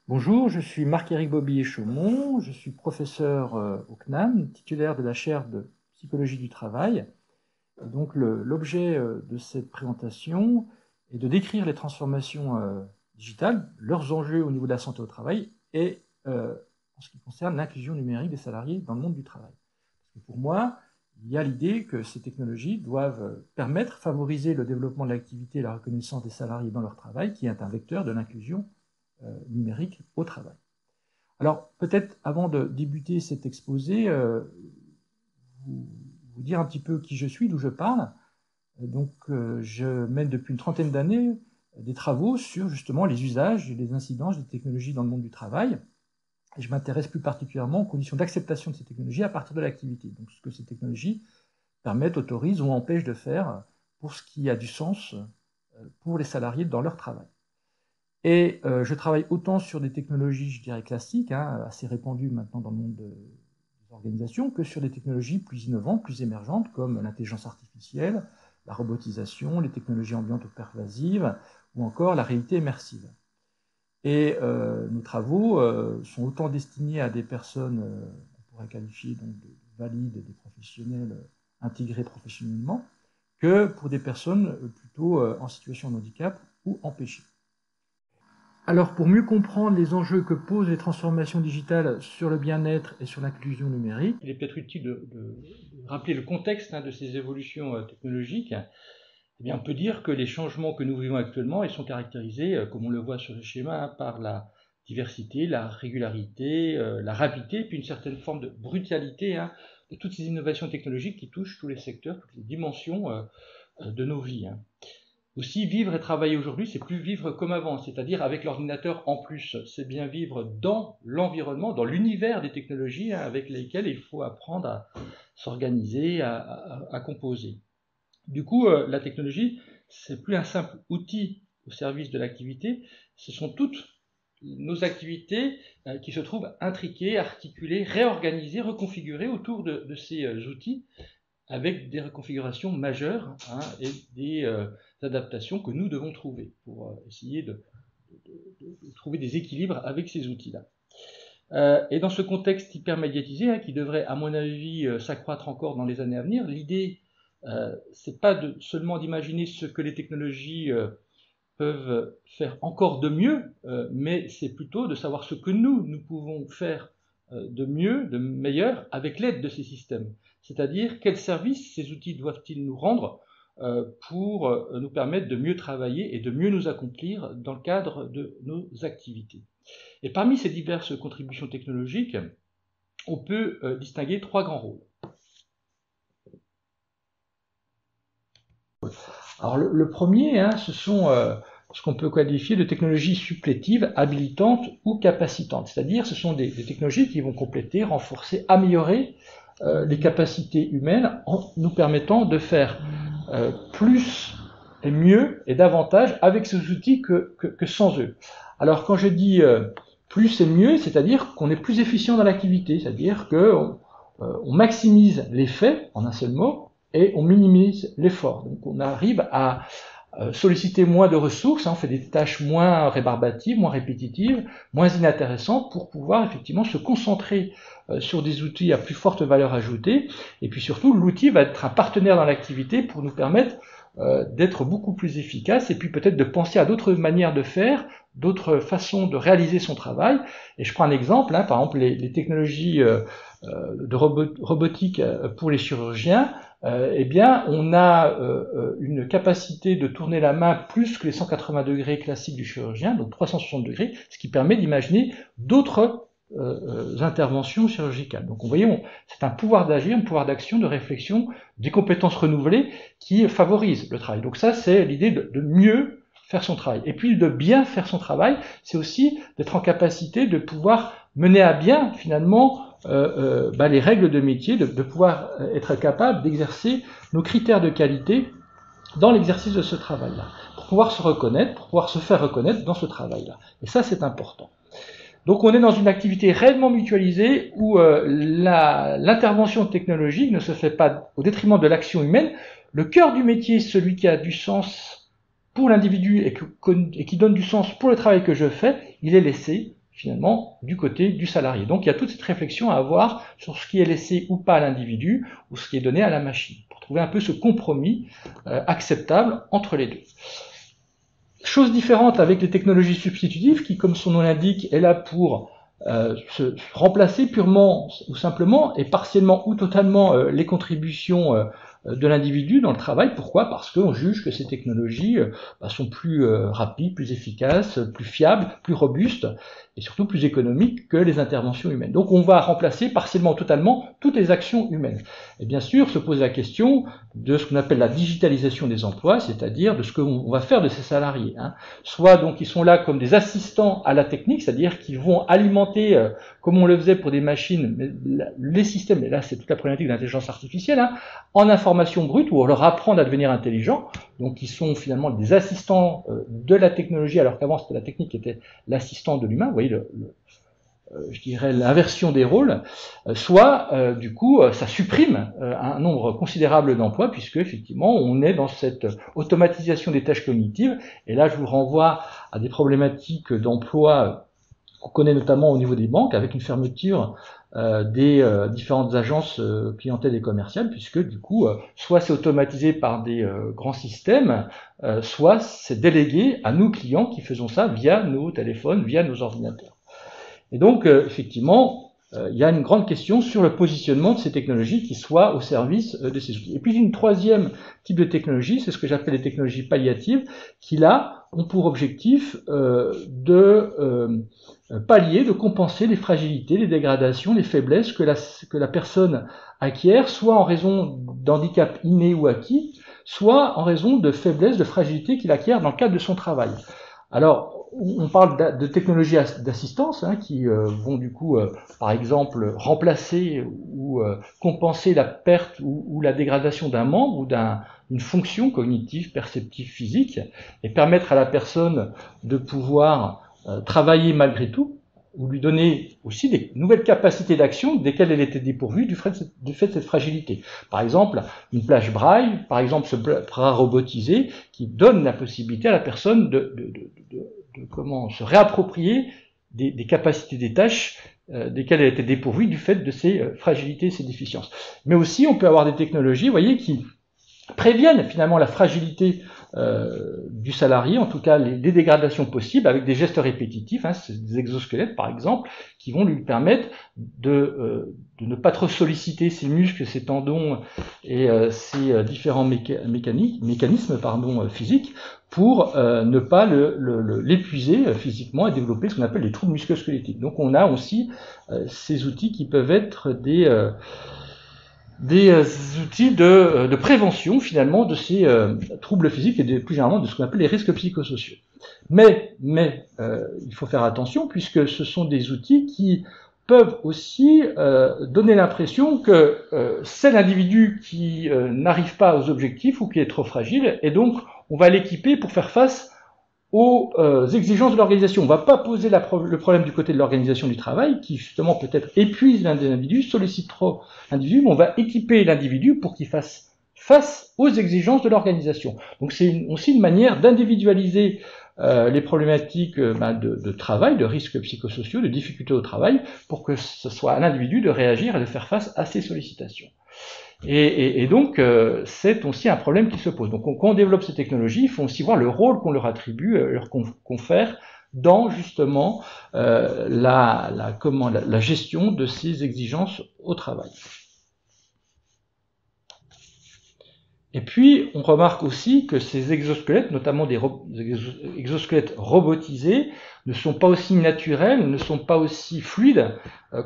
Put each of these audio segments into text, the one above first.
Bonjour, je suis Marc-Éric Bobillet-Chaumont, je suis professeur au CNAM, titulaire de la chaire de psychologie du travail. Et donc l'objet de cette présentation est de décrire les transformations digitales, leurs enjeux au niveau de la santé au travail et en ce qui concerne l'inclusion numérique des salariés dans le monde du travail. Parce que pour moi, il y a l'idée que ces technologies doivent permettre, favoriser le développement de l'activité et la reconnaissance des salariés dans leur travail, qui est un vecteur de l'inclusion numérique au travail. Alors, peut-être avant de débuter cet exposé, vous dire un petit peu qui je suis, d'où je parle. Donc, je mène depuis une trentaine d'années des travaux sur justement les usages et les incidences des technologies dans le monde du travail. Et je m'intéresse plus particulièrement aux conditions d'acceptation de ces technologies à partir de l'activité. Donc, ce que ces technologies permettent, autorisent ou empêchent de faire pour ce qui a du sens pour les salariés dans leur travail. Et je travaille autant sur des technologies, je dirais, classiques, assez répandues maintenant dans le monde des organisations, que sur des technologies plus innovantes, plus émergentes, comme l'intelligence artificielle, la robotisation, les technologies ambiantes ou pervasives, ou encore la réalité immersive. Et nos travaux sont autant destinés à des personnes qu'on pourrait qualifier donc, de valides, des professionnels intégrés professionnellement, que pour des personnes plutôt en situation de handicap ou empêchées. Alors, pour mieux comprendre les enjeux que posent les transformations digitales sur le bien-être et sur l'inclusion numérique, il est peut-être utile de rappeler le contexte de ces évolutions technologiques. Eh bien, on peut dire que les changements que nous vivons actuellement, ils sont caractérisés, comme on le voit sur le schéma, par la diversité, la régularité, la rapidité, puis une certaine forme de brutalité de toutes ces innovations technologiques qui touchent tous les secteurs, toutes les dimensions de nos vies. Aussi, vivre et travailler aujourd'hui, c'est plus vivre comme avant, c'est-à-dire avec l'ordinateur en plus. C'est bien vivre dans l'environnement, dans l'univers des technologies avec lesquelles il faut apprendre à s'organiser, à composer. Du coup, la technologie, c'est plus un simple outil au service de l'activité, ce sont toutes nos activités qui se trouvent intriquées, articulées, réorganisées, reconfigurées autour de ces outils avec des reconfigurations majeures et des adaptations que nous devons trouver pour essayer de trouver des équilibres avec ces outils-là. Et dans ce contexte hyper médiatisé, qui devrait, à mon avis, s'accroître encore dans les années à venir, l'idée, c'est pas seulement d'imaginer ce que les technologies peuvent faire encore de mieux, mais c'est plutôt de savoir ce que nous pouvons faire de mieux, de meilleur, avec l'aide de ces systèmes. C'est-à-dire, quels services ces outils doivent-ils nous rendre pour nous permettre de mieux travailler et de mieux nous accomplir dans le cadre de nos activités. Et parmi ces diverses contributions technologiques, on peut distinguer trois grands rôles. Alors le premier, ce sont ce qu'on peut qualifier de technologies supplétives, habilitantes ou capacitantes. C'est-à-dire ce sont des technologies qui vont compléter, renforcer, améliorer les capacités humaines en nous permettant de faire plus et mieux et davantage avec ces outils que sans eux. Alors quand je dis plus et mieux, c'est-à-dire qu'on est plus efficient dans l'activité, c'est-à-dire qu'on maximise l'effet, en un seul mot, et on minimise l'effort. Donc on arrive à solliciter moins de ressources, on fait des tâches moins rébarbatives, moins répétitives, moins inintéressantes pour pouvoir effectivement se concentrer sur des outils à plus forte valeur ajoutée. Et puis surtout, l'outil va être un partenaire dans l'activité pour nous permettre d'être beaucoup plus efficace et puis peut-être de penser à d'autres manières de faire, d'autres façons de réaliser son travail. Et je prends un exemple, par exemple les technologies de robotique pour les chirurgiens, eh bien, on a une capacité de tourner la main plus que les 180 degrés classiques du chirurgien, donc 360 degrés, ce qui permet d'imaginer d'autres interventions chirurgicales. Donc, vous voyez, c'est un pouvoir d'agir, un pouvoir d'action, de réflexion, des compétences renouvelées qui favorisent le travail. Donc ça, c'est l'idée de mieux faire son travail. Et puis, de bien faire son travail, c'est aussi d'être en capacité de pouvoir mener à bien, finalement, les règles de métier, de pouvoir être capable d'exercer nos critères de qualité dans l'exercice de ce travail-là, pour pouvoir se reconnaître, pour pouvoir se faire reconnaître dans ce travail-là. Et ça, c'est important. Donc on est dans une activité réellement mutualisée où l'intervention technologique ne se fait pas au détriment de l'action humaine. Le cœur du métier, celui qui a du sens pour l'individu et qui donne du sens pour le travail que je fais, il est laissé finalement du côté du salarié. Donc il y a toute cette réflexion à avoir sur ce qui est laissé ou pas à l'individu ou ce qui est donné à la machine, pour trouver un peu ce compromis acceptable entre les deux. Chose différente avec les technologies substitutives qui, comme son nom l'indique, est là pour se remplacer purement ou simplement et partiellement ou totalement les contributions de l'individu dans le travail. Pourquoi? Parce qu'on juge que ces technologies sont plus rapides, plus efficaces, plus fiables, plus robustes et surtout plus économiques que les interventions humaines. Donc on va remplacer partiellement ou totalement toutes les actions humaines. Et bien sûr, se pose la question de ce qu'on appelle la digitalisation des emplois, c'est-à-dire de ce qu'on va faire de ces salariés. Soit donc ils sont là comme des assistants à la technique, c'est-à-dire qu'ils vont alimenter, comme on le faisait pour des machines, les systèmes, et là c'est toute la problématique de l'intelligence artificielle, en information brute, où on leur apprend à devenir intelligents, donc ils sont finalement des assistants de la technologie, alors qu'avant c'était la technique qui était l'assistant de l'humain, vous voyez je dirais l'inversion des rôles, soit du coup ça supprime un nombre considérable d'emplois, puisque effectivement on est dans cette automatisation des tâches cognitives, et là je vous renvoie à des problématiques d'emploi qu'on connaît notamment au niveau des banques, avec une fermeture des différentes agences clientèle et commerciales, puisque du coup soit c'est automatisé par des grands systèmes, soit c'est délégué à nous clients qui faisons ça via nos téléphones, via nos ordinateurs. Et donc, effectivement, il y a une grande question sur le positionnement de ces technologies qui soient au service de ces outils. Et puis, une troisième type de technologie, c'est ce que j'appelle les technologies palliatives, qui là ont pour objectif de pallier, de compenser les fragilités, les dégradations, les faiblesses que la personne acquiert, soit en raison d'handicap inné ou acquis, soit en raison de faiblesses, de fragilités qu'il acquiert dans le cadre de son travail. Alors, on parle de technologies d'assistance qui vont du coup, par exemple, remplacer ou compenser la perte ou la dégradation d'un membre ou d'une fonction cognitive, perceptive, physique, et permettre à la personne de pouvoir travailler malgré tout, ou lui donner aussi des nouvelles capacités d'action desquelles elle était dépourvue du fait de cette fragilité. Par exemple, une plage braille, par exemple ce bras robotisé, qui donne la possibilité à la personne de comment se réapproprier des capacités des tâches desquelles elle était dépourvue du fait de ses fragilités et ses déficiences. Mais aussi, on peut avoir des technologies, vous voyez, qui préviennent finalement la fragilité du salarié, en tout cas les dégradations possibles, avec des gestes répétitifs, des exosquelettes par exemple, qui vont lui permettre de ne pas trop solliciter ses muscles, ses tendons et ses différents mécanismes physiques, pour ne pas l'épuiser physiquement et développer ce qu'on appelle les troubles musculo-squelettiques. Donc on a aussi ces outils qui peuvent être des outils de prévention finalement de ces troubles physiques et plus généralement de ce qu'on appelle les risques psychosociaux. Mais il faut faire attention, puisque ce sont des outils qui peuvent aussi donner l'impression que c'est l'individu qui n'arrive pas aux objectifs ou qui est trop fragile, et donc on va l'équiper pour faire face aux exigences de l'organisation. On ne va pas poser le problème du côté de l'organisation du travail, qui justement peut-être épuise l'un des individus, sollicite trop l'individu, mais on va équiper l'individu pour qu'il fasse face aux exigences de l'organisation. Donc c'est aussi une manière d'individualiser les problématiques de travail, de risques psychosociaux, de difficultés au travail, pour que ce soit à l'individu de réagir et de faire face à ces sollicitations. Et donc, c'est aussi un problème qui se pose. Donc, quand on développe ces technologies, il faut aussi voir le rôle qu'on leur attribue, leur confère dans justement la gestion de ces exigences au travail. Et puis, on remarque aussi que ces exosquelettes, notamment des exosquelettes robotisés, ne sont pas aussi naturels, ne sont pas aussi fluides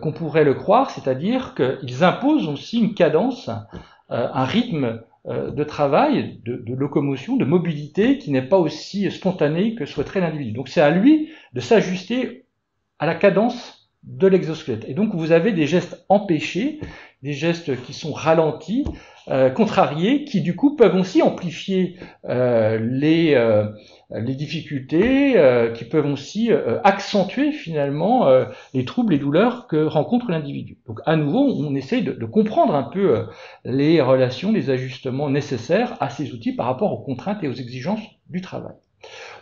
qu'on pourrait le croire, c'est-à-dire qu'ils imposent aussi une cadence, un rythme de travail, de locomotion, de mobilité qui n'est pas aussi spontané que souhaiterait l'individu. Donc c'est à lui de s'ajuster à la cadence de l'exosquelette. Et donc vous avez des gestes empêchés, des gestes qui sont ralentis, contrariés, qui du coup peuvent aussi amplifier les difficultés, qui peuvent aussi accentuer finalement les troubles et douleurs que rencontre l'individu. Donc à nouveau, on essaye de comprendre un peu les relations, les ajustements nécessaires à ces outils par rapport aux contraintes et aux exigences du travail.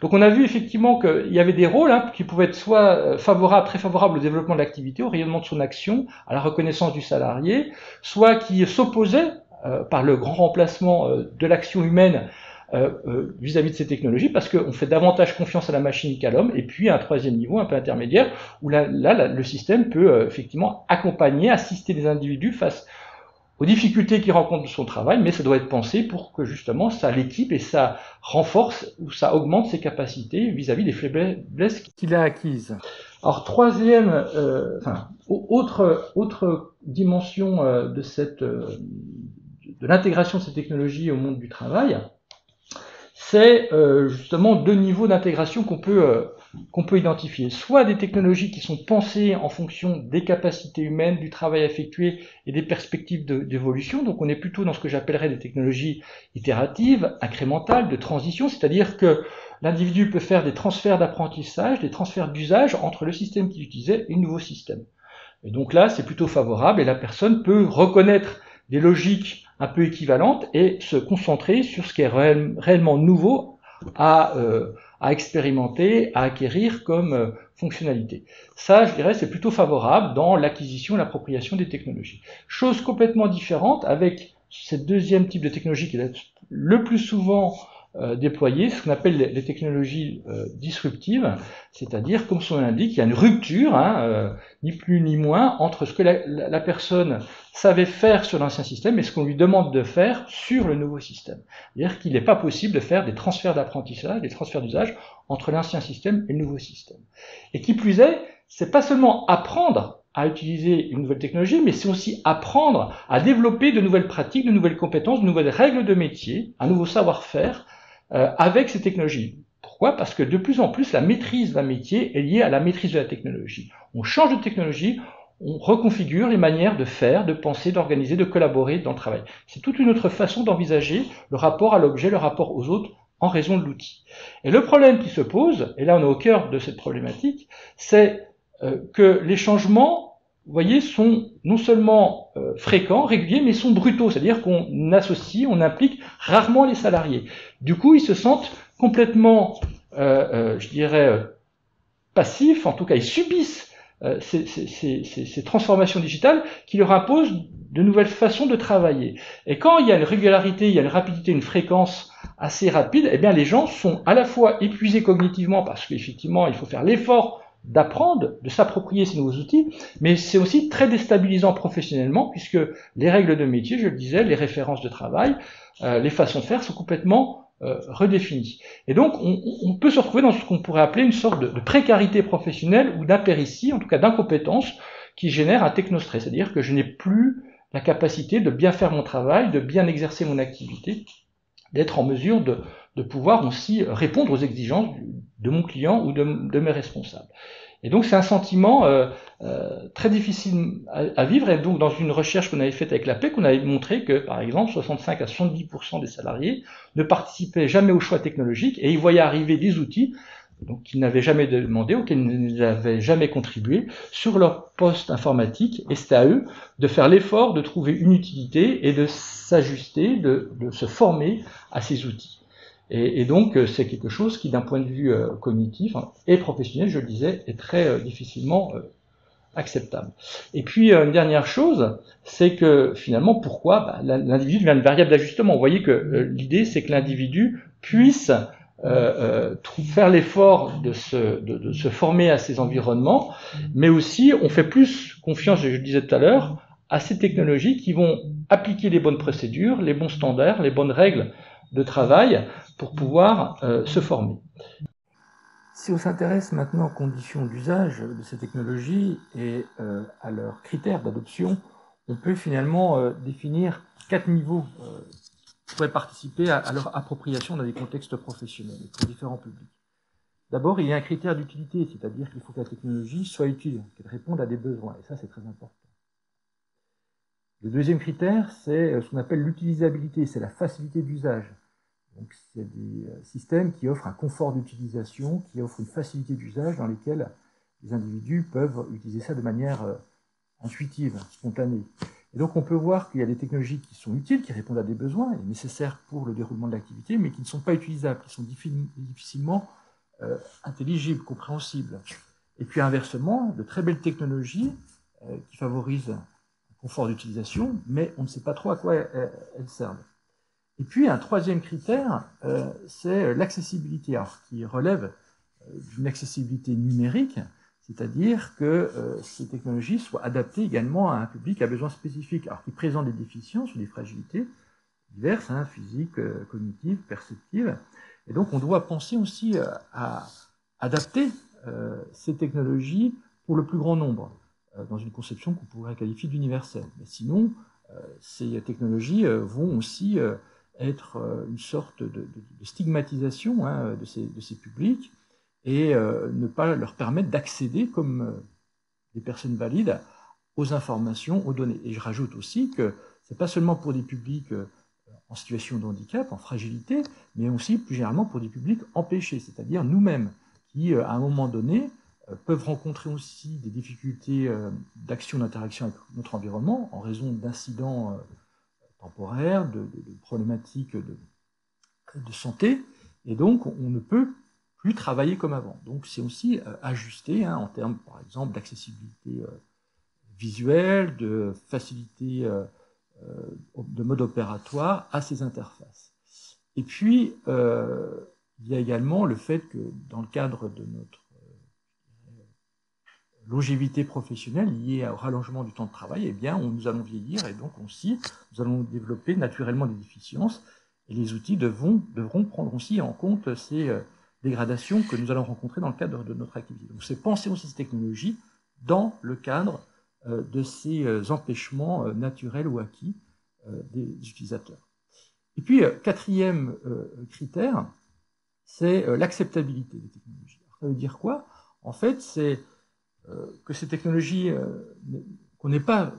Donc on a vu effectivement qu'il y avait des rôles qui pouvaient être soit favorables, très favorables au développement de l'activité, au rayonnement de son action, à la reconnaissance du salarié, soit qui s'opposaient par le grand remplacement de l'action humaine vis-à-vis de ces technologies, parce qu'on fait davantage confiance à la machine qu'à l'homme, et puis un troisième niveau un peu intermédiaire, où là le système peut effectivement accompagner, assister les individus face aux difficultés qu'il rencontre de son travail, mais ça doit être pensé pour que justement ça l'équipe et ça renforce ou ça augmente ses capacités vis-à-vis des faiblesses qu'il a acquises. Alors troisième, autre dimension de l'intégration de ces technologies au monde du travail, c'est justement deux niveaux d'intégration qu'on peut identifier. Soit des technologies qui sont pensées en fonction des capacités humaines, du travail effectué et des perspectives d'évolution. Donc on est plutôt dans ce que j'appellerais des technologies itératives, incrémentales, de transition, c'est-à-dire que l'individu peut faire des transferts d'apprentissage, des transferts d'usage entre le système qu'il utilisait et le nouveau système. Et donc là, c'est plutôt favorable et la personne peut reconnaître des logiques un peu équivalentes et se concentrer sur ce qui est réellement nouveau à expérimenter, à acquérir comme fonctionnalité. Ça, je dirais, c'est plutôt favorable dans l'acquisition et l'appropriation des technologies. Chose complètement différente avec ce deuxième type de technologie qui est le plus souvent déployé, ce qu'on appelle les technologies disruptives, c'est-à-dire, comme son nom l'indique, il y a une rupture, ni plus ni moins, entre ce que la personne savait faire sur l'ancien système et ce qu'on lui demande de faire sur le nouveau système. C'est-à-dire qu'il n'est pas possible de faire des transferts d'apprentissage, des transferts d'usage entre l'ancien système et le nouveau système. Et qui plus est, c'est pas seulement apprendre à utiliser une nouvelle technologie, mais c'est aussi apprendre à développer de nouvelles pratiques, de nouvelles compétences, de nouvelles règles de métier, un nouveau savoir-faire avec ces technologies. Pourquoi? Parce que de plus en plus, la maîtrise d'un métier est liée à la maîtrise de la technologie. On change de technologie, on reconfigure les manières de faire, de penser, d'organiser, de collaborer dans le travail. C'est toute une autre façon d'envisager le rapport à l'objet, le rapport aux autres en raison de l'outil. Et le problème qui se pose, et là on est au cœur de cette problématique, c'est que les changements, vous voyez, sont non seulement fréquents, réguliers, mais sont brutaux, c'est-à-dire qu'on associe, on implique rarement les salariés. Du coup, ils se sentent complètement, je dirais, passifs, en tout cas, ils subissent ces transformations digitales qui leur imposent de nouvelles façons de travailler. Et quand il y a une régularité, il y a une rapidité, une fréquence assez rapide, eh bien les gens sont à la fois épuisés cognitivement parce qu'effectivement il faut faire l'effort d'apprendre, de s'approprier ces nouveaux outils, mais c'est aussi très déstabilisant professionnellement puisque les règles de métier, je le disais, les références de travail, les façons de faire sont complètement redéfinies. Et donc on peut se retrouver dans ce qu'on pourrait appeler une sorte de précarité professionnelle ou d'impéritie, en tout cas d'incompétence, qui génère un technostress, c'est-à-dire que je n'ai plus la capacité de bien faire mon travail, de bien exercer mon activité, d'être en mesure de pouvoir aussi répondre aux exigences de mon client ou de mes responsables. Et donc c'est un sentiment très difficile à vivre, et donc dans une recherche qu'on avait faite avec l'APEC, on avait montré que par exemple 65 à 70% des salariés ne participaient jamais aux choix technologiques et ils voyaient arriver des outils donc qu'ils n'avaient jamais demandé, auxquels ils n'avaient jamais contribué, sur leur poste informatique, et c'était à eux de faire l'effort de trouver une utilité et de s'ajuster, de se former à ces outils. Et donc c'est quelque chose qui, d'un point de vue cognitif et professionnel, je le disais, est très difficilement acceptable. Et puis une dernière chose, c'est que finalement, pourquoi l'individu devient une variable d'ajustement. Vous voyez que l'idée, c'est que l'individu puisse faire l'effort de se former à ces environnements, mais aussi on fait plus confiance, je le disais tout à l'heure, à ces technologies qui vont appliquer les bonnes procédures, les bons standards, les bonnes règles de travail pour pouvoir se former. Si on s'intéresse maintenant aux conditions d'usage de ces technologies et à leurs critères d'adoption, on peut finalement définir 4 niveaux qui pourraient participer à leur appropriation dans des contextes professionnels et pour différents publics. D'abord, il y a un critère d'utilité, c'est-à-dire qu'il faut que la technologie soit utile, qu'elle réponde à des besoins, et ça c'est très important. Le deuxième critère, c'est ce qu'on appelle l'utilisabilité, c'est la facilité d'usage. Donc c'est des systèmes qui offrent un confort d'utilisation, qui offrent une facilité d'usage dans lesquels les individus peuvent utiliser ça de manière intuitive, spontanée. Et donc on peut voir qu'il y a des technologies qui sont utiles, qui répondent à des besoins et nécessaires pour le déroulement de l'activité, mais qui ne sont pas utilisables, qui sont difficilement intelligibles, compréhensibles. Et puis inversement, de très belles technologies qui favorisent un confort d'utilisation, mais on ne sait pas trop à quoi elles servent. Et puis un troisième critère, c'est l'accessibilité, qui relève d'une accessibilité numérique, c'est-à-dire que ces technologies soient adaptées également à un public à besoins spécifiques, alors qui présente des déficiences ou des fragilités diverses, physiques, cognitives, perceptives. Et donc on doit penser aussi à adapter ces technologies pour le plus grand nombre, dans une conception qu'on pourrait qualifier d'universelle. Mais sinon, ces technologies vont aussi être une sorte de stigmatisation de ces publics, et ne pas leur permettre d'accéder, comme des personnes valides, aux informations, aux données. Et je rajoute aussi que ce n'est pas seulement pour des publics en situation de handicap, en fragilité, mais aussi plus généralement pour des publics empêchés, c'est-à-dire nous-mêmes, qui, à un moment donné, peuvent rencontrer aussi des difficultés d'action, d'interaction avec notre environnement, en raison d'incidents temporaires, de problématiques de santé, et donc on ne peut plus travailler comme avant. Donc c'est aussi ajusté en termes, par exemple, d'accessibilité visuelle, de facilité de mode opératoire à ces interfaces. Et puis, il y a également le fait que dans le cadre de notre longévité professionnelle liée au rallongement du temps de travail, eh bien, nous allons vieillir et donc aussi, nous allons développer naturellement des déficiences, et les outils devront prendre aussi en compte ces dégradations que nous allons rencontrer dans le cadre de notre activité. Donc c'est penser aussi ces technologies dans le cadre de ces empêchements naturels ou acquis des utilisateurs. Et puis, quatrième critère, c'est l'acceptabilité des technologies. Alors, ça veut dire quoi? En fait, c'est que ces technologies, qu'on n'ait pas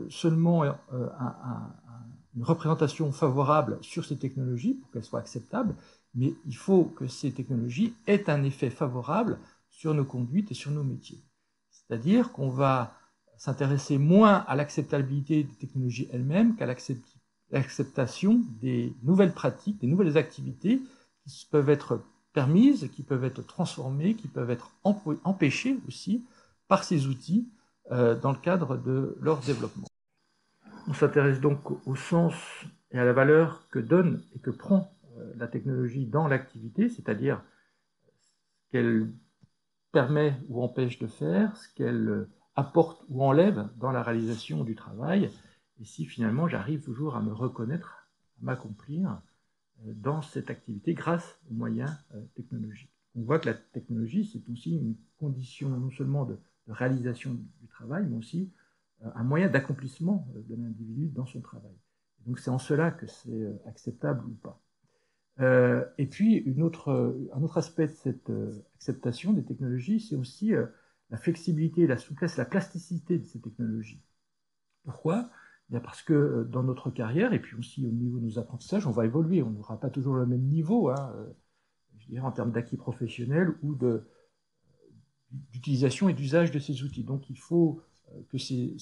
seulement une représentation favorable sur ces technologies pour qu'elles soient acceptables, mais il faut que ces technologies aient un effet favorable sur nos conduites et sur nos métiers. C'est-à-dire qu'on va s'intéresser moins à l'acceptabilité des technologies elles-mêmes qu'à l'acceptation des nouvelles pratiques, des nouvelles activités qui peuvent être permises, qui peuvent être transformées, qui peuvent être empêchées aussi par ces outils dans le cadre de leur développement. On s'intéresse donc au sens et à la valeur que donne et que prend la technologie dans l'activité, c'est-à-dire ce qu'elle permet ou empêche de faire, ce qu'elle apporte ou enlève dans la réalisation du travail, et si finalement j'arrive toujours à me reconnaître, à m'accomplir dans cette activité grâce aux moyens technologiques. On voit que la technologie, c'est aussi une condition non seulement de réalisation du travail, mais aussi un moyen d'accomplissement de l'individu dans son travail. Donc c'est en cela que c'est acceptable ou pas. Et puis un autre aspect de cette acceptation des technologies, c'est aussi la flexibilité, la souplesse, la plasticité de ces technologies. Pourquoi? Bien parce que dans notre carrière, et puis aussi au niveau de nos apprentissages, on va évoluer. On n'aura pas toujours le même niveau, je dirais, en termes d'acquis professionnels ou d'utilisation et d'usage de ces outils. Donc il faut que ces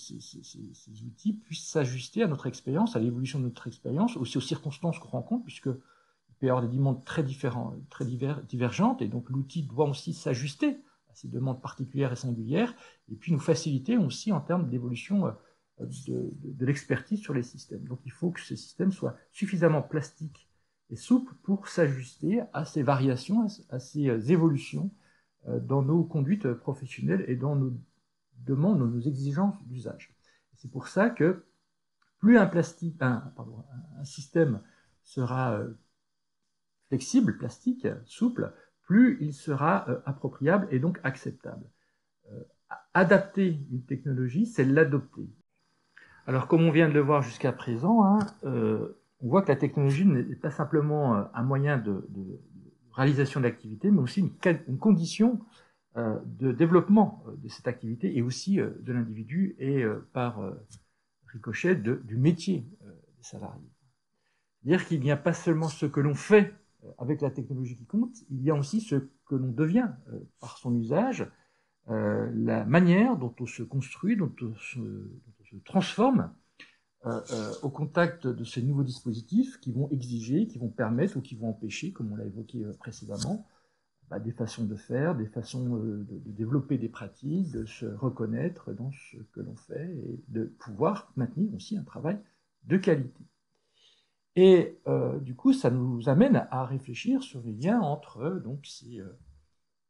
outils puissent s'ajuster à notre expérience, à l'évolution de notre expérience, aussi aux circonstances qu'on rencontre, puisque il peut y avoir des demandes très divergentes, et donc l'outil doit aussi s'ajuster à ces demandes particulières et singulières, et puis nous faciliter aussi en termes d'évolution de l'expertise sur les systèmes. Donc il faut que ces systèmes soient suffisamment plastiques et souples pour s'ajuster à ces variations, à ces évolutions dans nos conduites professionnelles et dans nos demandes, nos exigences d'usage. C'est pour ça que plus un système sera flexible, plastique, souple, plus il sera appropriable et donc acceptable. Adapter une technologie, c'est l'adopter. Alors, comme on vient de le voir jusqu'à présent, on voit que la technologie n'est pas simplement un moyen de réalisation de l'activité, mais aussi une condition de développement de cette activité et aussi de l'individu et par ricochet du métier des salariés. C'est-à-dire qu'il n'y a pas seulement ce que l'on fait avec la technologie qui compte, il y a aussi ce que l'on devient par son usage, la manière dont on se construit, dont on se transforme au contact de ces nouveaux dispositifs qui vont exiger, qui vont permettre ou qui vont empêcher, comme on l'a évoqué précédemment, des façons de faire, des façons de développer des pratiques, de se reconnaître dans ce que l'on fait et de pouvoir maintenir aussi un travail de qualité. Et du coup, ça nous amène à réfléchir sur les liens entre donc, ces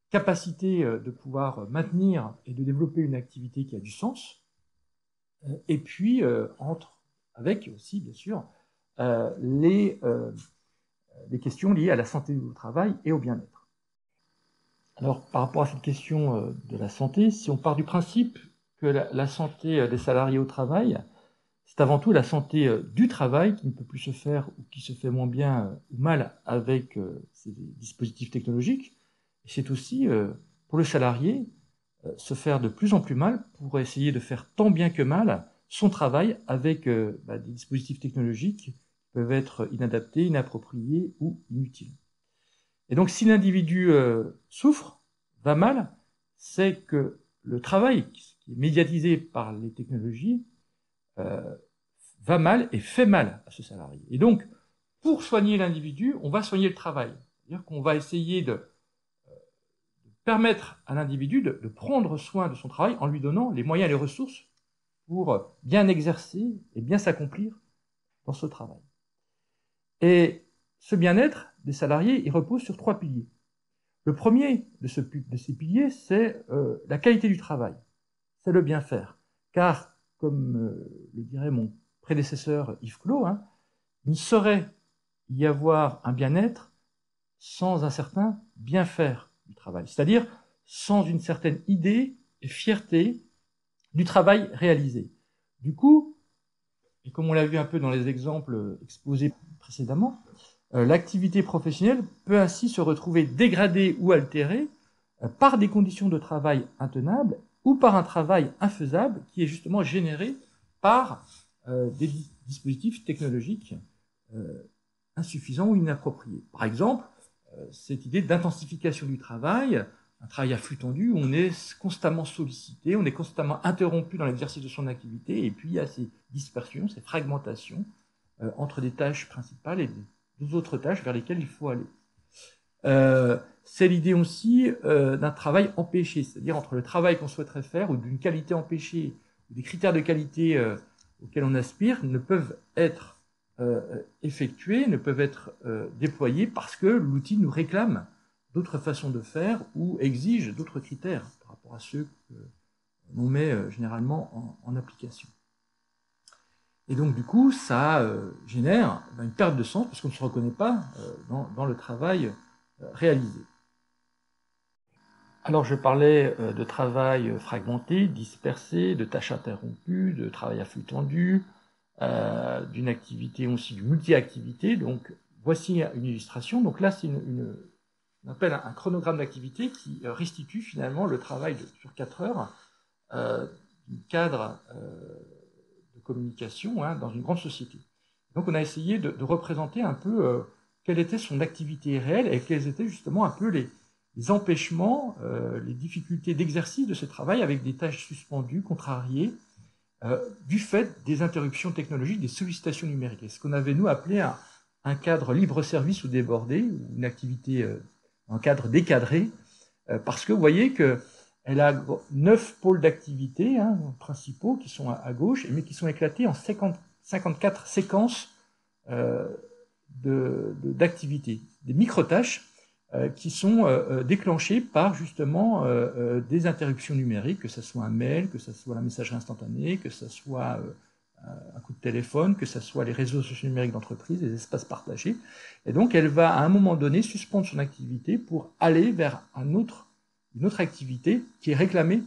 capacités de pouvoir maintenir et de développer une activité qui a du sens, et puis avec aussi, bien sûr, les questions liées à la santé au travail et au bien-être. Alors, par rapport à cette question de la santé, si on part du principe que la santé des salariés au travail, c'est avant tout la santé du travail qui ne peut plus se faire ou qui se fait moins bien ou mal avec ces dispositifs technologiques. Et c'est aussi, pour le salarié, se faire de plus en plus mal pour essayer de faire tant bien que mal son travail avec des dispositifs technologiques qui peuvent être inadaptés, inappropriés ou inutiles. Et donc, si l'individu souffre, va mal, c'est que le travail qui est médiatisé par les technologies va mal et fait mal à ce salarié. Et donc, pour soigner l'individu, on va soigner le travail. C'est-à-dire qu'on va essayer de permettre à l'individu de prendre soin de son travail en lui donnant les moyens et les ressources pour bien exercer et bien s'accomplir dans ce travail. Et ce bien-être des salariés, il repose sur 3 piliers. Le premier de ces piliers, c'est la qualité du travail. C'est le bien faire. Car, comme le dirait mon prédécesseur Yves Clos, il ne saurait y avoir un bien-être sans un certain bien faire du travail, c'est-à-dire sans une certaine idée et fierté du travail réalisé. Du coup, et comme on l'a vu un peu dans les exemples exposés précédemment, l'activité professionnelle peut ainsi se retrouver dégradée ou altérée par des conditions de travail intenables ou par un travail infaisable qui est justement généré par des dispositifs technologiques insuffisants ou inappropriés. Par exemple, cette idée d'intensification du travail, un travail à flux tendu où on est constamment sollicité, on est constamment interrompu dans l'exercice de son activité, et puis il y a ces dispersions, ces fragmentations entre des tâches principales et des autres tâches vers lesquelles il faut aller. C'est l'idée aussi d'un travail empêché, c'est-à-dire entre le travail qu'on souhaiterait faire ou d'une qualité empêchée, ou des critères de qualité auxquels on aspire ne peuvent être effectués, ne peuvent être déployés parce que l'outil nous réclame d'autres façons de faire ou exige d'autres critères par rapport à ceux qu'on met généralement en application. Et donc, du coup, ça génère une perte de sens parce qu'on ne se reconnaît pas dans le travail réalisé. Alors, je parlais de travail fragmenté, dispersé, de tâches interrompues, de travail à flux tendu, d'une activité aussi, du multi-activité. Donc, voici une illustration. Donc là, c'est on appelle un chronogramme d'activité qui restitue finalement le travail sur 4 heures du cadre de communication dans une grande société. Donc, on a essayé de représenter un peu quelle était son activité réelle et quels étaient justement un peu les empêchements, les difficultés d'exercice de ce travail avec des tâches suspendues, contrariées, du fait des interruptions technologiques, des sollicitations numériques. C'est ce qu'on avait, nous, appelé un cadre libre-service ou débordé, ou une activité, un cadre décadré, parce que vous voyez qu'elle a 9 pôles d'activité principaux qui sont à gauche, mais qui sont éclatés en 54 séquences d'activités, des micro-tâches qui sont déclenchées par justement des interruptions numériques, que ce soit un mail, que ce soit la messagerie instantanée, que ce soit un coup de téléphone, que ce soit les réseaux sociaux numériques d'entreprise, les espaces partagés. Et donc, elle va à un moment donné suspendre son activité pour aller vers une autre activité qui est réclamée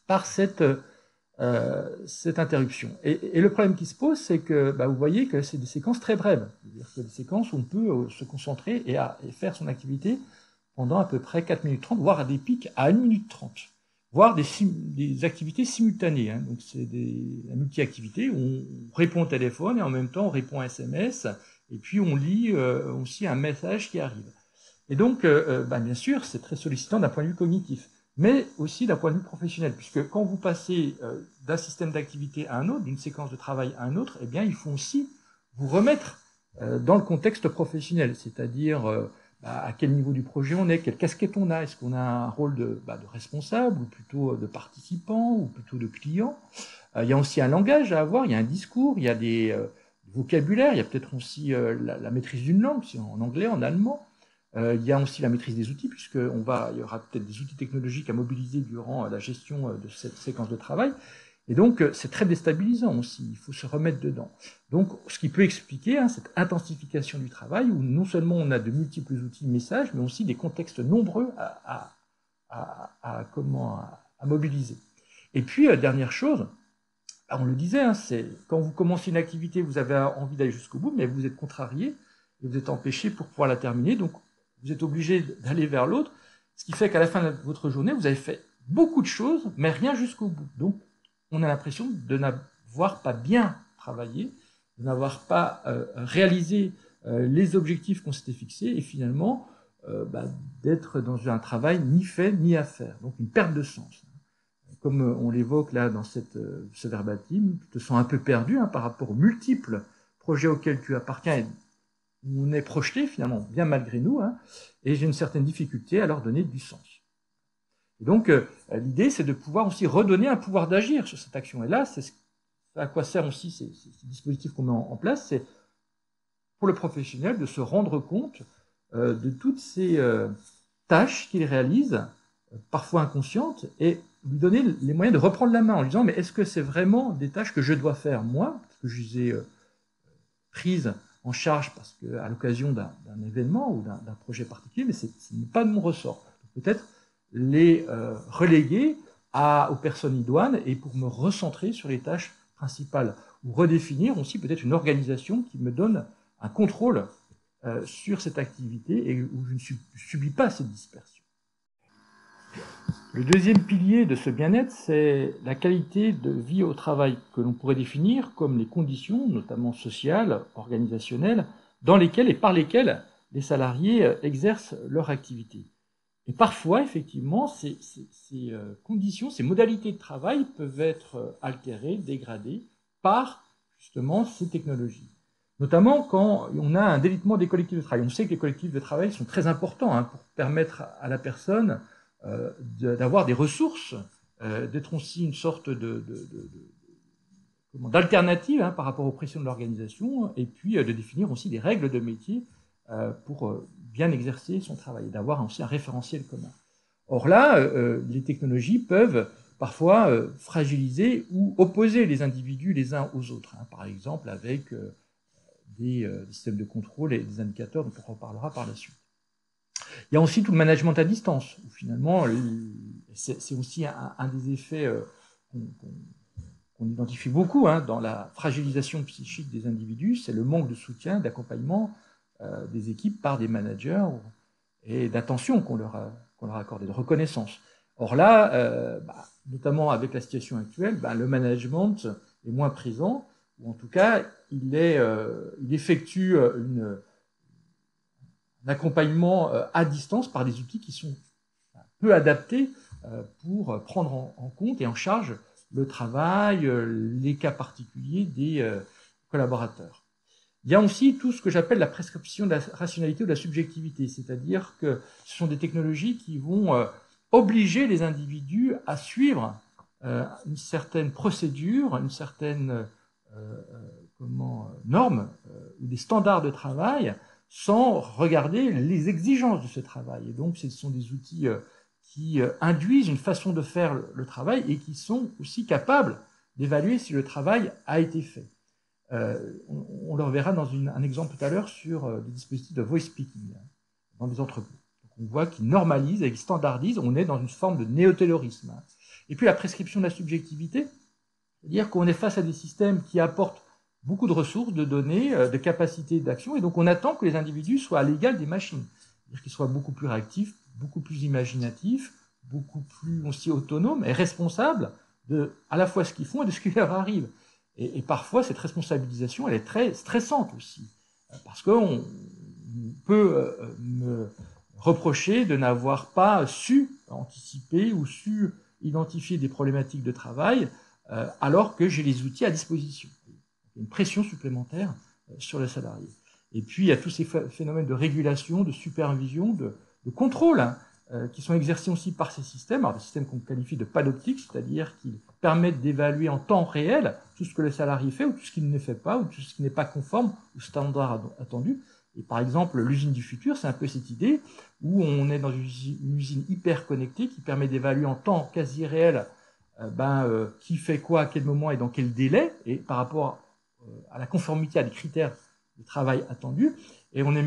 par cette interruption. Et le problème qui se pose, c'est que vous voyez que c'est des séquences très brèves. C'est-à-dire que des séquences où on peut se concentrer et faire son activité pendant à peu près 4 minutes 30, voire à des pics à 1 minute 30, voire des activités simultanées. Donc c'est la multi-activité où on répond au téléphone et en même temps on répond à SMS et puis on lit aussi un message qui arrive. Et donc, bien sûr, c'est très sollicitant d'un point de vue cognitif. mais aussi d'un point de vue professionnel, puisque quand vous passez d'un système d'activité à un autre, d'une séquence de travail à un autre, eh bien, il faut aussi vous remettre dans le contexte professionnel, c'est-à-dire à quel niveau du projet on est, quelle casquette on a, est-ce qu'on a un rôle de responsable, ou plutôt de participant, ou plutôt de client. Il y a aussi un langage à avoir, il y a un discours, il y a des vocabulaires, il y a peut-être aussi la maîtrise d'une langue, si en anglais, en allemand. Il y a aussi la maîtrise des outils, puisqu'il y aura peut-être des outils technologiques à mobiliser durant la gestion de cette séquence de travail. Et donc, c'est très déstabilisant aussi, il faut se remettre dedans. Donc, ce qui peut expliquer cette intensification du travail, où non seulement on a de multiples outils de message, mais aussi des contextes nombreux à mobiliser. Et puis, dernière chose, on le disait, c'est quand vous commencez une activité, vous avez envie d'aller jusqu'au bout, mais vous êtes contrarié, et vous êtes empêché pour pouvoir la terminer, donc vous êtes obligé d'aller vers l'autre, ce qui fait qu'à la fin de votre journée, vous avez fait beaucoup de choses, mais rien jusqu'au bout. Donc, on a l'impression de n'avoir pas bien travaillé, de n'avoir pas réalisé les objectifs qu'on s'était fixés, et finalement, d'être dans un travail ni fait ni à faire. Donc, une perte de sens. Comme on l'évoque là dans ce verbatim, tu te sens un peu perdu par rapport aux multiples projets auxquels tu appartiens, on est projeté finalement, bien malgré nous, et j'ai une certaine difficulté à leur donner du sens. Et donc, l'idée, c'est de pouvoir aussi redonner un pouvoir d'agir sur cette action. Et là, c'est à quoi servent aussi ces dispositifs qu'on met en place, c'est pour le professionnel de se rendre compte de toutes ces tâches qu'il réalise, parfois inconscientes, et lui donner les moyens de reprendre la main en lui disant, mais est-ce que c'est vraiment des tâches que je dois faire moi, parce que je les ai prises en charge parce que, à l'occasion d'un événement ou d'un projet particulier, mais ce n'est pas de mon ressort. Peut-être les reléguer aux personnes idoines et pour me recentrer sur les tâches principales, ou redéfinir aussi peut-être une organisation qui me donne un contrôle sur cette activité et où je ne subis pas cette dispersion. Le deuxième pilier de ce bien-être, c'est la qualité de vie au travail, que l'on pourrait définir comme les conditions, notamment sociales, organisationnelles, dans lesquelles et par lesquelles les salariés exercent leur activité. Et parfois, effectivement, ces conditions, ces modalités de travail peuvent être altérées, dégradées par justement ces technologies. Notamment quand on a un délitement des collectifs de travail. On sait que les collectifs de travail sont très importants pour permettre à la personne d'avoir des ressources, d'être aussi une sorte d'alternative par rapport aux pressions de l'organisation, et puis de définir aussi des règles de métier pour bien exercer son travail, et d'avoir aussi un référentiel commun. Or là, les technologies peuvent parfois fragiliser ou opposer les individus les uns aux autres, par exemple avec des systèmes de contrôle et des indicateurs dont on reparlera par la suite. Il y a aussi tout le management à distance, où finalement, c'est aussi un des effets qu'on identifie beaucoup dans la fragilisation psychique des individus, c'est le manque de soutien, d'accompagnement des équipes par des managers et d'attention qu'on leur accorde, de reconnaissance. Or là, notamment avec la situation actuelle, le management est moins présent, ou en tout cas, il effectue un accompagnement à distance par des outils qui sont peu adaptés pour prendre en compte et en charge le travail, les cas particuliers des collaborateurs. Il y a aussi tout ce que j'appelle la prescription de la rationalité ou de la subjectivité, c'est-à-dire que ce sont des technologies qui vont obliger les individus à suivre une certaine procédure, une certaine norme ou des standards de travail sans regarder les exigences de ce travail. Et donc, ce sont des outils qui induisent une façon de faire le travail et qui sont aussi capables d'évaluer si le travail a été fait. On le reverra dans un exemple tout à l'heure sur des dispositifs de voice speaking dans des entreprises. Donc on voit qu'ils normalisent et qu'ils standardisent, on est dans une forme de néo-taylorisme. Et puis la prescription de la subjectivité, c'est-à-dire qu'on est face à des systèmes qui apportent beaucoup de ressources, de données, de capacités d'action, et donc on attend que les individus soient à l'égal des machines, c'est-à-dire qu'ils soient beaucoup plus réactifs, beaucoup plus imaginatifs, beaucoup plus aussi autonomes et responsables de à la fois ce qu'ils font et de ce qui leur arrive. Et parfois, cette responsabilisation, elle est très stressante aussi, parce qu'on peut me reprocher de n'avoir pas su anticipé ou su identifier des problématiques de travail alors que j'ai les outils à disposition. Il y a une pression supplémentaire sur le salarié. Et puis, il y a tous ces phénomènes de régulation, de supervision, de contrôle qui sont exercés aussi par ces systèmes, alors des systèmes qu'on qualifie de panoptiques, c'est-à-dire qui permettent d'évaluer en temps réel tout ce que le salarié fait ou tout ce qu'il ne fait pas ou tout ce qui n'est pas conforme aux standards attendus. Et par exemple, l'usine du futur, c'est un peu cette idée où on est dans une usine hyper connectée qui permet d'évaluer en temps quasi réel qui fait quoi, à quel moment et dans quel délai, et par rapport à la conformité à des critères de travail attendus. Et on n'est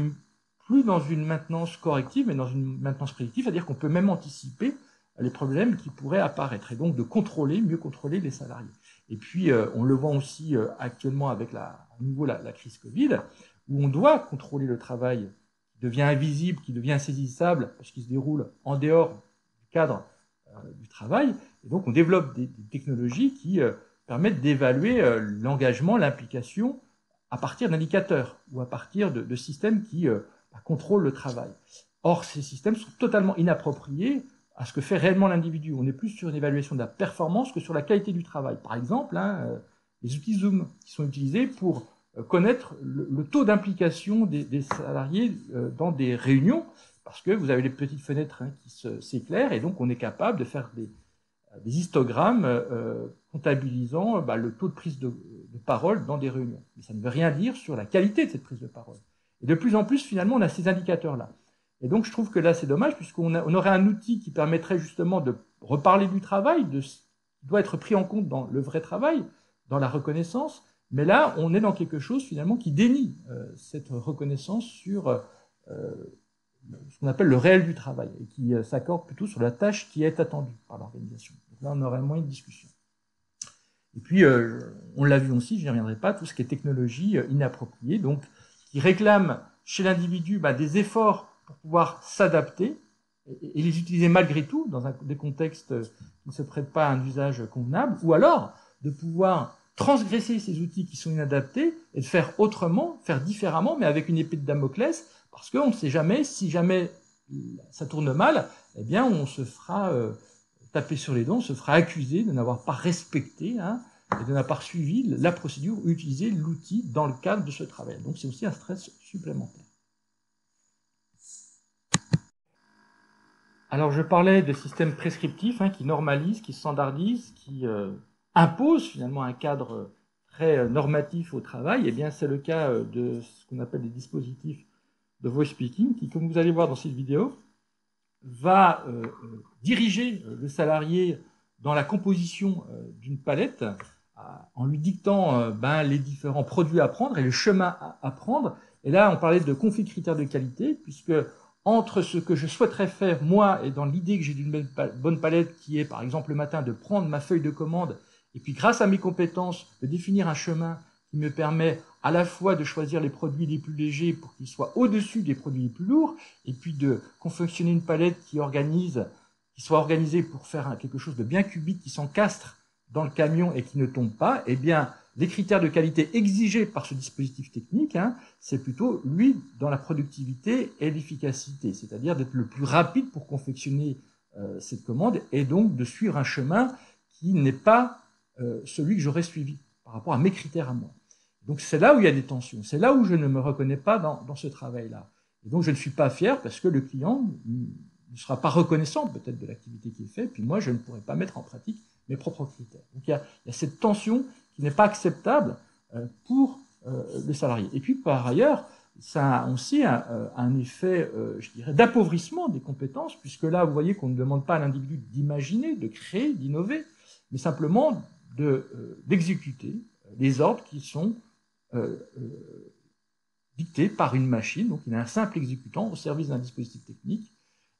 plus dans une maintenance corrective, mais dans une maintenance prédictive, c'est-à-dire qu'on peut même anticiper les problèmes qui pourraient apparaître, et donc de contrôler, mieux contrôler les salariés. Et puis, on le voit aussi actuellement avec à nouveau la crise Covid, où on doit contrôler le travail qui devient invisible, qui devient insaisissable, parce qu'il se déroule en dehors du cadre du travail. Et donc, on développe des technologies qui permettent d'évaluer l'engagement, l'implication à partir d'indicateurs ou à partir de systèmes qui contrôlent le travail. Or, ces systèmes sont totalement inappropriés à ce que fait réellement l'individu. On est plus sur une évaluation de la performance que sur la qualité du travail. Par exemple, les outils Zoom qui sont utilisés pour connaître le taux d'implication des salariés dans des réunions, parce que vous avez les petites fenêtres qui s'éclairent, et donc on est capable de faire des histogrammes comptabilisant le taux de prise de parole dans des réunions. Mais ça ne veut rien dire sur la qualité de cette prise de parole. Et de plus en plus, finalement, on a ces indicateurs-là. Et donc, je trouve que là, c'est dommage, puisqu'on aurait un outil qui permettrait justement de reparler du travail, qui doit être pris en compte dans le vrai travail, dans la reconnaissance. Mais là, on est dans quelque chose, finalement, qui dénie cette reconnaissance sur ce qu'on appelle le réel du travail, et qui s'accorde plutôt sur la tâche qui est attendue par l'organisation. Donc là, on aurait moins de discussion. Et puis, on l'a vu aussi, je n'y reviendrai pas, tout ce qui est technologie inappropriée, donc qui réclame chez l'individu des efforts pour pouvoir s'adapter et les utiliser malgré tout dans des contextes qui ne se prêtent pas à un usage convenable, ou alors de pouvoir transgresser ces outils qui sont inadaptés et de faire autrement, faire différemment, mais avec une épée de Damoclès, parce qu'on ne sait jamais, si jamais ça tourne mal, eh bien on se fera taper sur les dents, on se fera accuser de n'avoir pas respecté et de n'avoir pas suivi la procédure ou utilisé l'outil dans le cadre de ce travail. Donc c'est aussi un stress supplémentaire. Alors je parlais de systèmes prescriptifs qui normalisent, qui standardisent, qui imposent finalement un cadre très normatif au travail. Eh bien c'est le cas de ce qu'on appelle des dispositifs de voice speaking, qui, comme vous allez voir dans cette vidéo, va diriger le salarié dans la composition d'une palette en lui dictant les différents produits à prendre et le chemin à prendre. Et là, on parlait de conflit de critères de qualité, puisque entre ce que je souhaiterais faire, moi, et dans l'idée que j'ai d'une bonne palette, qui est, par exemple, le matin, de prendre ma feuille de commande, et puis, grâce à mes compétences, de définir un chemin qui me permet à la fois de choisir les produits les plus légers pour qu'ils soient au-dessus des produits les plus lourds, et puis de confectionner une palette qui soit organisée pour faire quelque chose de bien cubique, qui s'encastre dans le camion et qui ne tombe pas. Eh bien, les critères de qualité exigés par ce dispositif technique, c'est plutôt, lui, dans la productivité et l'efficacité, c'est-à-dire d'être le plus rapide pour confectionner cette commande, et donc de suivre un chemin qui n'est pas celui que j'aurais suivi par rapport à mes critères à moi. Donc c'est là où il y a des tensions, c'est là où je ne me reconnais pas dans ce travail-là. Et donc je ne suis pas fier parce que le client ne sera pas reconnaissant peut-être de l'activité qui est faite, puis moi je ne pourrai pas mettre en pratique mes propres critères. Donc il y a cette tension qui n'est pas acceptable pour le salarié. Et puis par ailleurs, ça a aussi un effet, je dirais, d'appauvrissement des compétences, puisque là vous voyez qu'on ne demande pas à l'individu d'imaginer, de créer, d'innover, mais simplement d'exécuter les ordres qui sont dictés par une machine. Donc il y a un simple exécutant au service d'un dispositif technique.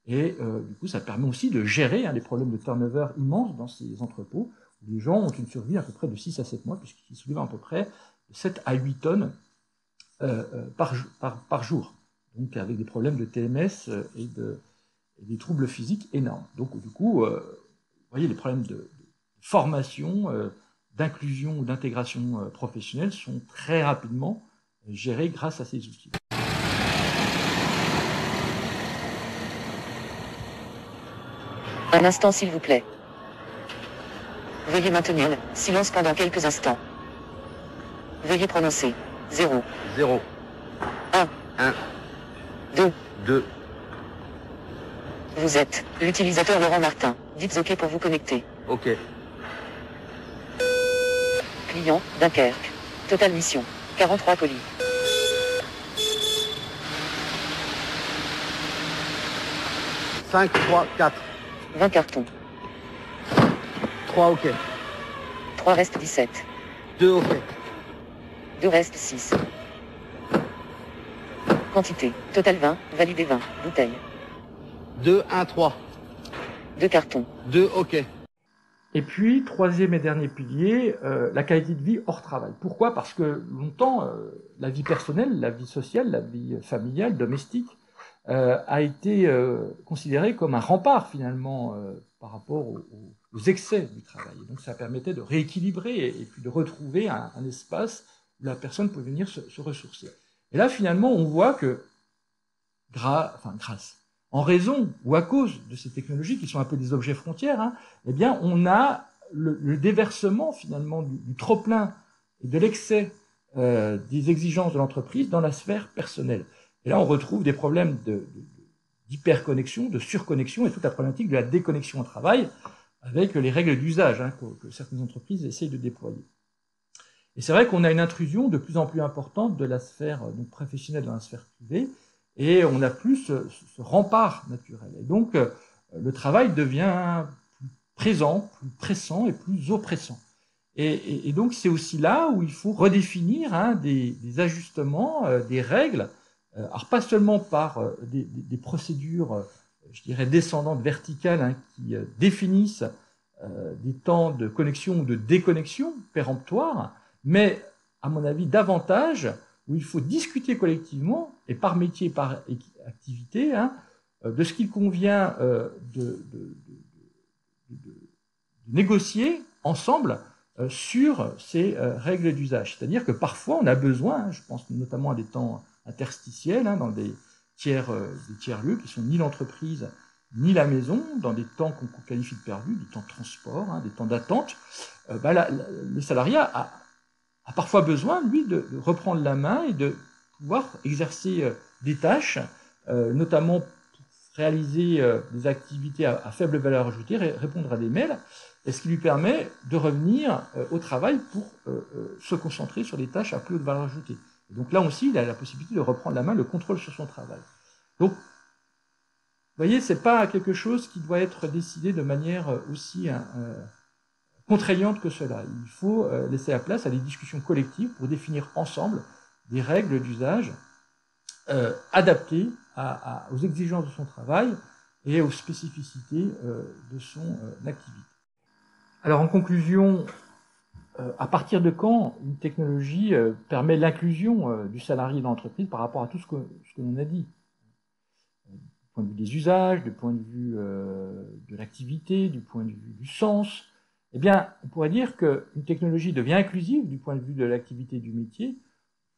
Et du coup, ça permet aussi de gérer les problèmes de turnover immenses dans ces entrepôts, où les gens ont une survie à peu près de 6 à 7 mois, puisqu'ils soulèvent à peu près de 7 à 8 tonnes par jour. Donc avec des problèmes de TMS et des troubles physiques énormes. Donc du coup, vous voyez, les problèmes de formation, d'inclusion ou d'intégration professionnelle sont très rapidement gérés grâce à ces outils. Un instant s'il vous plaît. Veuillez maintenir le silence pendant quelques instants. Veuillez prononcer 0. 0. 1. 1. 2. 2. Vous êtes l'utilisateur Laurent Martin. Dites OK pour vous connecter. OK. Client, Dunkerque. Total mission. 43 colis. 5, 3, 4. 20 cartons. 3 OK. 3 restent 17. 2 OK. 2 restent 6. Quantité. Total 20. Validé 20. Bouteille. 2, 1, 3. 2 cartons. 2 OK. Et puis, troisième et dernier pilier, la qualité de vie hors travail. Pourquoi? Parce que longtemps, la vie personnelle, la vie sociale, la vie familiale, domestique, a été considérée comme un rempart finalement par rapport aux excès du travail. Et donc ça permettait de rééquilibrer et puis de retrouver un espace où la personne peut venir se ressourcer. Et là finalement on voit que grâce, en raison ou à cause de ces technologies qui sont un peu des objets frontières, hein, eh bien on a le déversement finalement du trop-plein et de l'excès des exigences de l'entreprise dans la sphère personnelle. Et là, on retrouve des problèmes d'hyperconnexion, de surconnexion et toute la problématique de la déconnexion au travail avec les règles d'usage hein, que certaines entreprises essayent de déployer. Et c'est vrai qu'on a une intrusion de plus en plus importante de la sphère donc, professionnelle dans la sphère privée et on n'a plus ce rempart naturel. Et donc, le travail devient plus présent, plus pressant et plus oppressant. Et donc, c'est aussi là où il faut redéfinir hein, des ajustements, des règles, alors pas seulement par des procédures, je dirais, descendantes, verticales, hein, qui définissent des temps de connexion ou de déconnexion péremptoires, mais, à mon avis, davantage où il faut discuter collectivement, et par métier, par activité, hein, de ce qu'il convient de négocier ensemble sur ces règles d'usage. C'est-à-dire que parfois, on a besoin, hein, je pense notamment à des temps interstitiels, hein, dans des tiers-lieux qui sont ni l'entreprise ni la maison, dans des temps qu'on qualifie de perdus, des temps de transport, hein, des temps d'attente, le salariat a parfois besoin, lui, de reprendre la main et de pouvoir exercer des tâches, notamment pour réaliser des activités à faible valeur ajoutée, répondre à des mails, et ce qui lui permet de revenir au travail pour se concentrer sur des tâches à plus haute valeur ajoutée. Et donc là aussi, il a la possibilité de reprendre la main, le contrôle sur son travail. Donc, vous voyez, ce n'est pas quelque chose qui doit être décidé de manière aussi contraignante que cela. Il faut laisser la place à des discussions collectives pour définir ensemble des règles d'usage adaptées aux exigences de son travail et aux spécificités de son activité. Alors en conclusion, à partir de quand une technologie permet l'inclusion du salarié dans l'entreprise par rapport à tout ce que l'on a dit? Du point de vue des usages, du point de vue de l'activité, du point de vue du sens, eh bien, on pourrait dire qu'une technologie devient inclusive du point de vue de l'activité du métier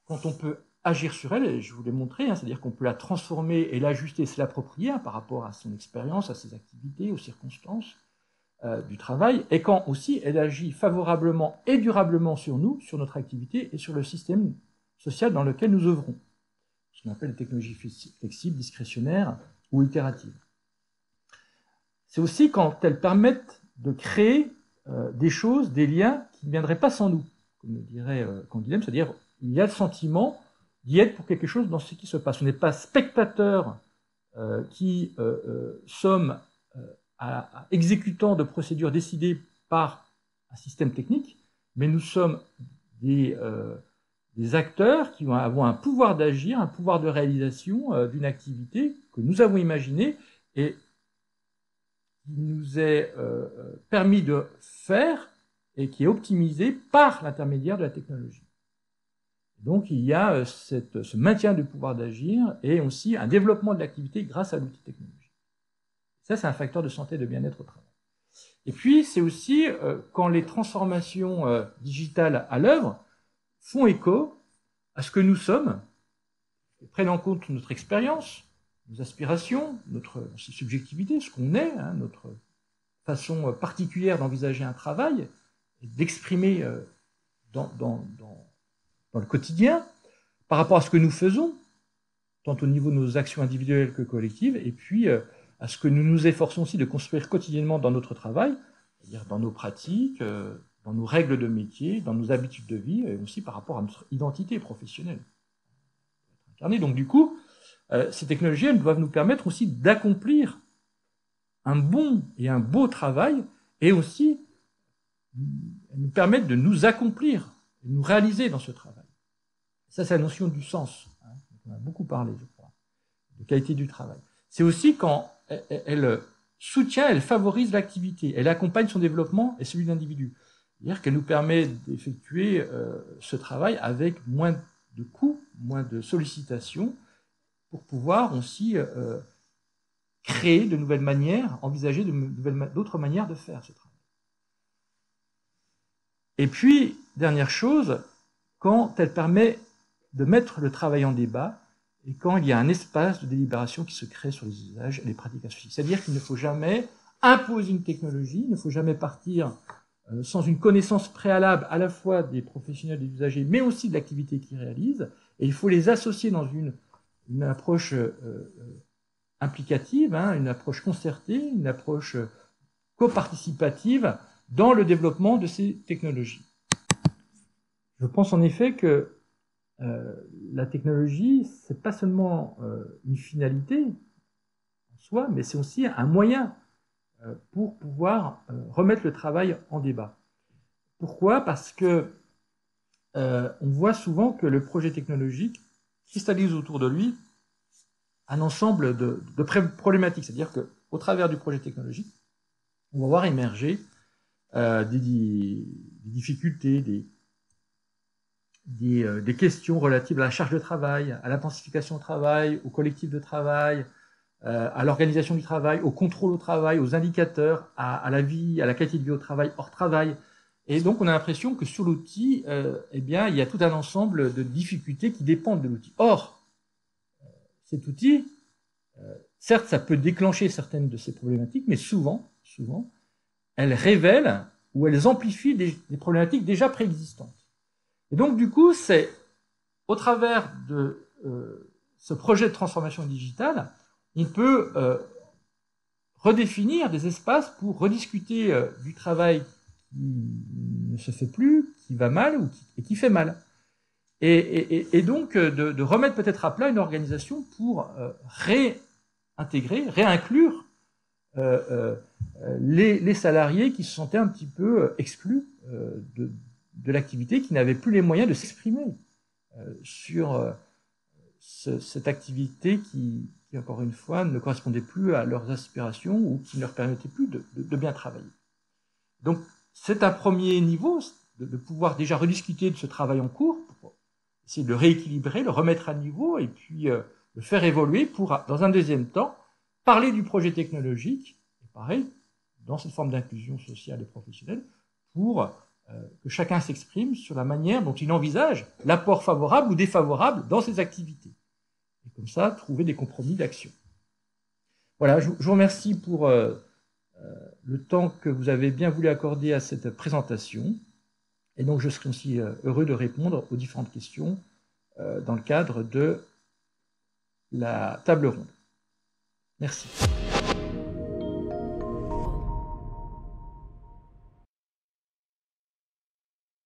quand on peut agir sur elle, et je vous l'ai montré, hein, c'est-à-dire qu'on peut la transformer et l'ajuster, se l'approprier hein, par rapport à son expérience, à ses activités, aux circonstances du travail, et quand aussi elle agit favorablement et durablement sur nous, sur notre activité et sur le système social dans lequel nous œuvrons. Ce qu'on appelle les technologies flexibles, discrétionnaires ou itératives. C'est aussi quand elles permettent de créer des choses, des liens qui ne viendraient pas sans nous, comme le dirait Canguilhem, c'est-à-dire il y a le sentiment d'y être pour quelque chose dans ce qui se passe. On n'est pas spectateurs qui sommes exécutants de procédures décidées par un système technique, mais nous sommes des acteurs qui vont avoir un pouvoir d'agir, un pouvoir de réalisation d'une activité que nous avons imaginée et qui nous est permis de faire et qui est optimisé par l'intermédiaire de la technologie. Donc il y a ce maintien du pouvoir d'agir et aussi un développement de l'activité grâce à l'outil technologique. Ça, c'est un facteur de santé et de bien-être au travail. Et puis, c'est aussi quand les transformations digitales à l'œuvre font écho à ce que nous sommes, et prennent en compte notre expérience, nos aspirations, notre subjectivité, ce qu'on est, hein, notre façon particulière d'envisager un travail, et d'exprimer dans le quotidien, par rapport à ce que nous faisons, tant au niveau de nos actions individuelles que collectives, et puis à ce que nous nous efforçons aussi de construire quotidiennement dans notre travail, c'est-à-dire dans nos pratiques, dans nos règles de métier, dans nos habitudes de vie, et aussi par rapport à notre identité professionnelle. Donc du coup, ces technologies, elles doivent nous permettre aussi d'accomplir un bon et un beau travail, et aussi elles nous permettent de nous accomplir, de nous réaliser dans ce travail. Ça, c'est la notion du sens. On a beaucoup parlé, je crois, de qualité du travail. C'est aussi quand elle soutient, elle favorise l'activité, elle accompagne son développement et celui de l'individu. C'est-à-dire qu'elle nous permet d'effectuer ce travail avec moins de coûts, moins de sollicitations, pour pouvoir aussi créer de nouvelles manières, envisager d'autres manières de faire ce travail. Et puis, dernière chose, quand elle permet de mettre le travail en débat et quand il y a un espace de délibération qui se crée sur les usages et les pratiques associées. C'est-à-dire qu'il ne faut jamais imposer une technologie, il ne faut jamais partir sans une connaissance préalable à la fois des professionnels, des usagers, mais aussi de l'activité qu'ils réalisent, et il faut les associer dans une approche implicative, une approche concertée, une approche coparticipative dans le développement de ces technologies. Je pense en effet que la technologie, c'est pas seulement une finalité en soi, mais c'est aussi un moyen pour pouvoir remettre le travail en débat. Pourquoi? Parce que on voit souvent que le projet technologique cristallise autour de lui un ensemble de problématiques. C'est-à-dire qu'au travers du projet technologique, on va voir émerger des difficultés, des questions relatives à la charge de travail, à l'intensification au travail, au collectif de travail, à l'organisation du travail, au contrôle au travail, aux indicateurs, à la vie, à la qualité de vie au travail, hors travail. Et donc, on a l'impression que sur l'outil, eh bien, il y a tout un ensemble de difficultés qui dépendent de l'outil. Or, cet outil, certes, ça peut déclencher certaines de ces problématiques, mais souvent, elles révèlent ou elles amplifient des problématiques déjà préexistantes. Et donc, du coup, c'est au travers de ce projet de transformation digitale, on peut redéfinir des espaces pour rediscuter du travail qui ne se fait plus, qui va mal et qui fait mal. Et donc, de remettre peut-être à plat une organisation pour réintégrer, réinclure les salariés qui se sentaient un petit peu exclus de l'activité, qui n'avaient plus les moyens de s'exprimer sur cette activité qui, encore une fois, ne correspondait plus à leurs aspirations ou qui ne leur permettait plus de bien travailler. Donc, c'est un premier niveau de pouvoir déjà rediscuter de ce travail en cours, pour essayer de le rééquilibrer, le remettre à niveau et puis le faire évoluer pour, dans un deuxième temps, parler du projet technologique, et pareil, dans cette forme d'inclusion sociale et professionnelle, pour que chacun s'exprime sur la manière dont il envisage l'apport favorable ou défavorable dans ses activités. Et comme ça, trouver des compromis d'action. Voilà, je vous remercie pour le temps que vous avez bien voulu accorder à cette présentation. Et donc, je serai aussi heureux de répondre aux différentes questions dans le cadre de la table ronde. Merci.